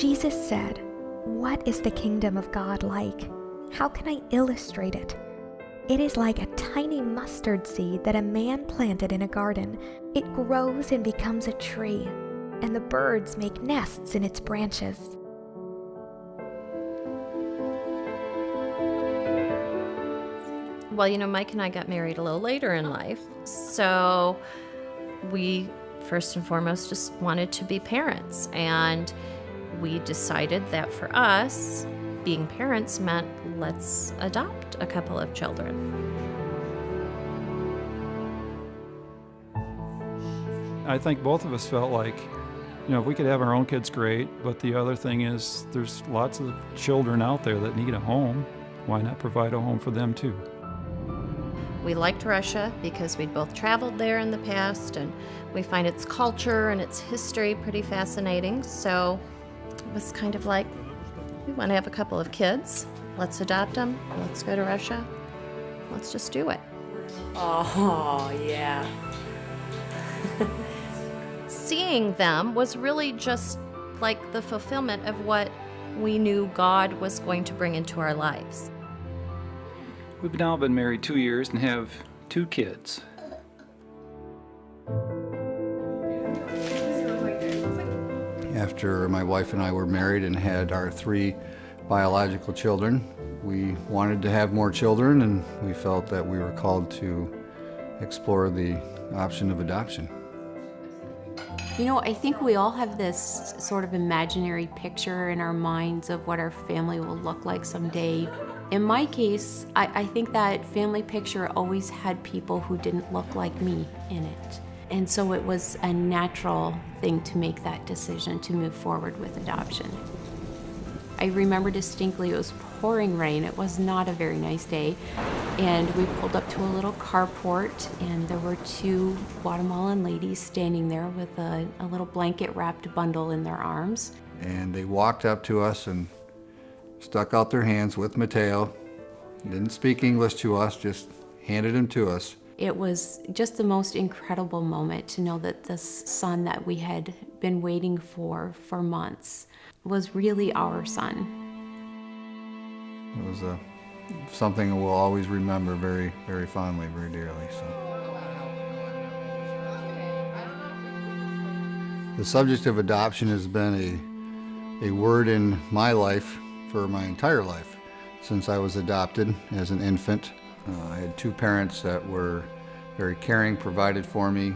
Jesus said, "What is the kingdom of God like? How can I illustrate it? It is like a tiny mustard seed that a man planted in a garden. It grows and becomes a tree, and the birds make nests in its branches." Well, Mike and I got married a little later in life, so we first and foremost just wanted to be parents, and we decided that for us, being parents meant let's adopt a couple of children. I think both of us felt like, if we could have our own kids, great, but the other thing is there's lots of children out there that need a home. Why not provide a home for them too? We liked Russia because we'd both traveled there in the past, and we find its culture and its history pretty fascinating. So it was kind of like, we want to have a couple of kids. Let's adopt them. Let's go to Russia. Let's just do it. Oh, yeah. Seeing them was really just like the fulfillment of what we knew God was going to bring into our lives. We've now been married 2 years and have 2 kids. After my wife and I were married and had our 3 biological children, we wanted to have more children, and we felt that we were called to explore the option of adoption. I think we all have this sort of imaginary picture in our minds of what our family will look like someday. In my case, I think that family picture always had people who didn't look like me in it. And so it was a natural thing to make that decision to move forward with adoption. I remember distinctly it was pouring rain. It was not a very nice day. And we pulled up to a little carport, and there were 2 Guatemalan ladies standing there with a little blanket-wrapped bundle in their arms. And they walked up to us and stuck out their hands with Mateo. Didn't speak English to us, just handed him to us. It was just the most incredible moment to know that this son that we had been waiting for months was really our son. It was something we'll always remember very, very fondly, very dearly. So. The subject of adoption has been a word in my life for my entire life. Since I was adopted as an infant, I had 2 parents that were very caring, provided for me,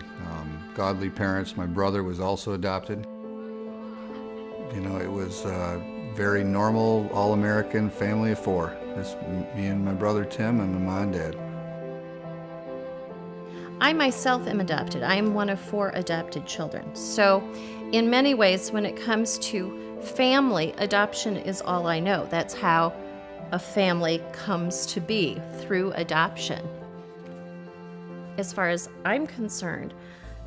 godly parents. My brother was also adopted. It was a very normal, all-American family of 4. Just me and my brother Tim and my mom and dad. I myself am adopted. I am one of 4 adopted children. So in many ways, when it comes to family, adoption is all I know. That's how a family comes to be, through adoption. As far as I'm concerned,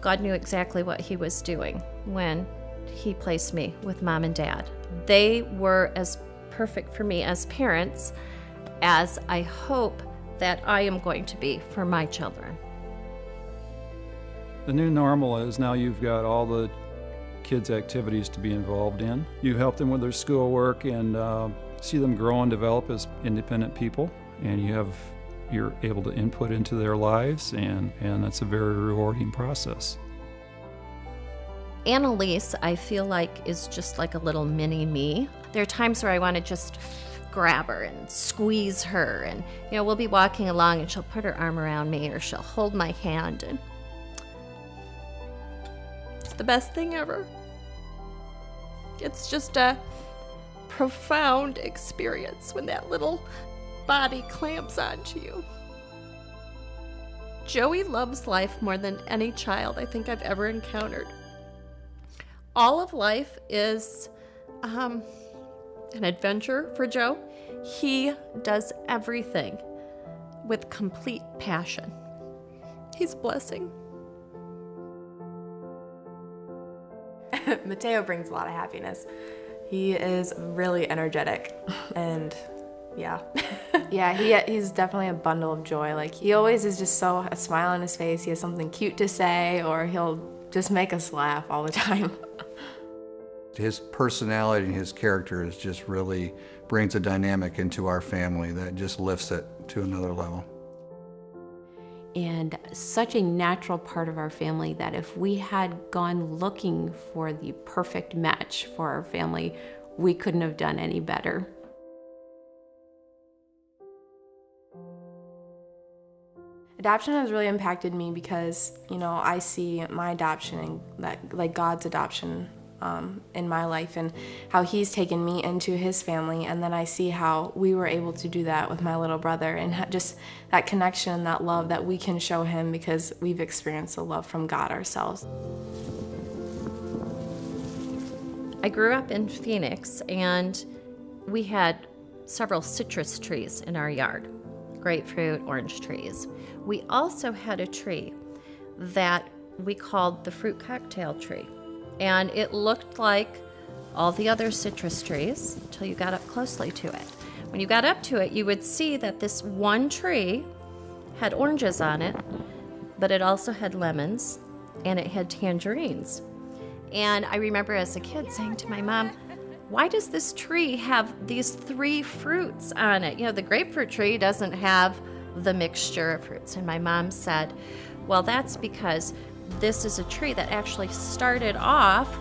God knew exactly what He was doing when He placed me with Mom and Dad. They were as perfect for me as parents as I hope that I am going to be for my children. The new normal is now you've got all the kids' activities to be involved in. You help them with their schoolwork and see them grow and develop as independent people, and you're able to input into their lives, and that's a very rewarding process. Annalise, I feel like, is just like a little mini me. There are times where I want to just grab her and squeeze her, and we'll be walking along and she'll put her arm around me or she'll hold my hand, and it's the best thing ever. It's just a profound experience when that little body clamps onto you. Joey loves life more than any child I think I've ever encountered. All of life is an adventure for Joe. He does everything with complete passion. He's a blessing. Mateo brings a lot of happiness. He is really energetic, and yeah. He's definitely a bundle of joy. Like, he always is just a smile on his face. He has something cute to say, or he'll just make us laugh all the time. His personality and his character is just really brings a dynamic into our family that just lifts it to another level. And such a natural part of our family that if we had gone looking for the perfect match for our family, we couldn't have done any better. Adoption has really impacted me because, I see my adoption and like God's adoption in my life and how he's taken me into his family. And then I see how we were able to do that with my little brother and just that connection, that love that we can show him because we've experienced the love from God ourselves. I grew up in Phoenix, and we had several citrus trees in our yard, grapefruit, orange trees. We also had a tree that we called the fruit cocktail tree, and it looked like all the other citrus trees until you got up closely to it. When you got up to it, you would see that this one tree had oranges on it, but it also had lemons, and it had tangerines. And I remember as a kid saying to my mom, why does this tree have these 3 fruits on it? The grapefruit tree doesn't have the mixture of fruits. And my mom said, well, that's because this is a tree that actually started off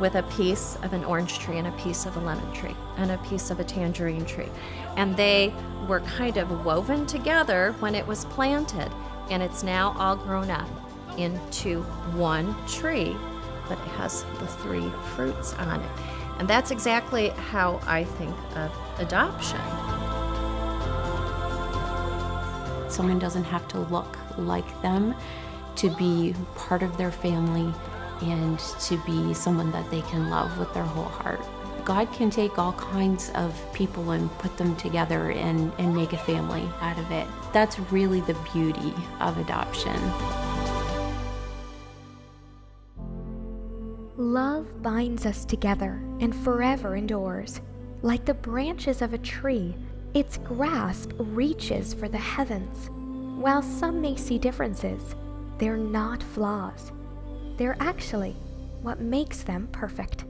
with a piece of an orange tree and a piece of a lemon tree and a piece of a tangerine tree. And they were kind of woven together when it was planted. And it's now all grown up into one tree, but it has the 3 fruits on it. And that's exactly how I think of adoption. Someone doesn't have to look like them to be part of their family and to be someone that they can love with their whole heart. God can take all kinds of people and put them together and make a family out of it. That's really the beauty of adoption. Love binds us together and forever endures. Like the branches of a tree, its grasp reaches for the heavens. While some may see differences, they're not flaws. They're actually what makes them perfect.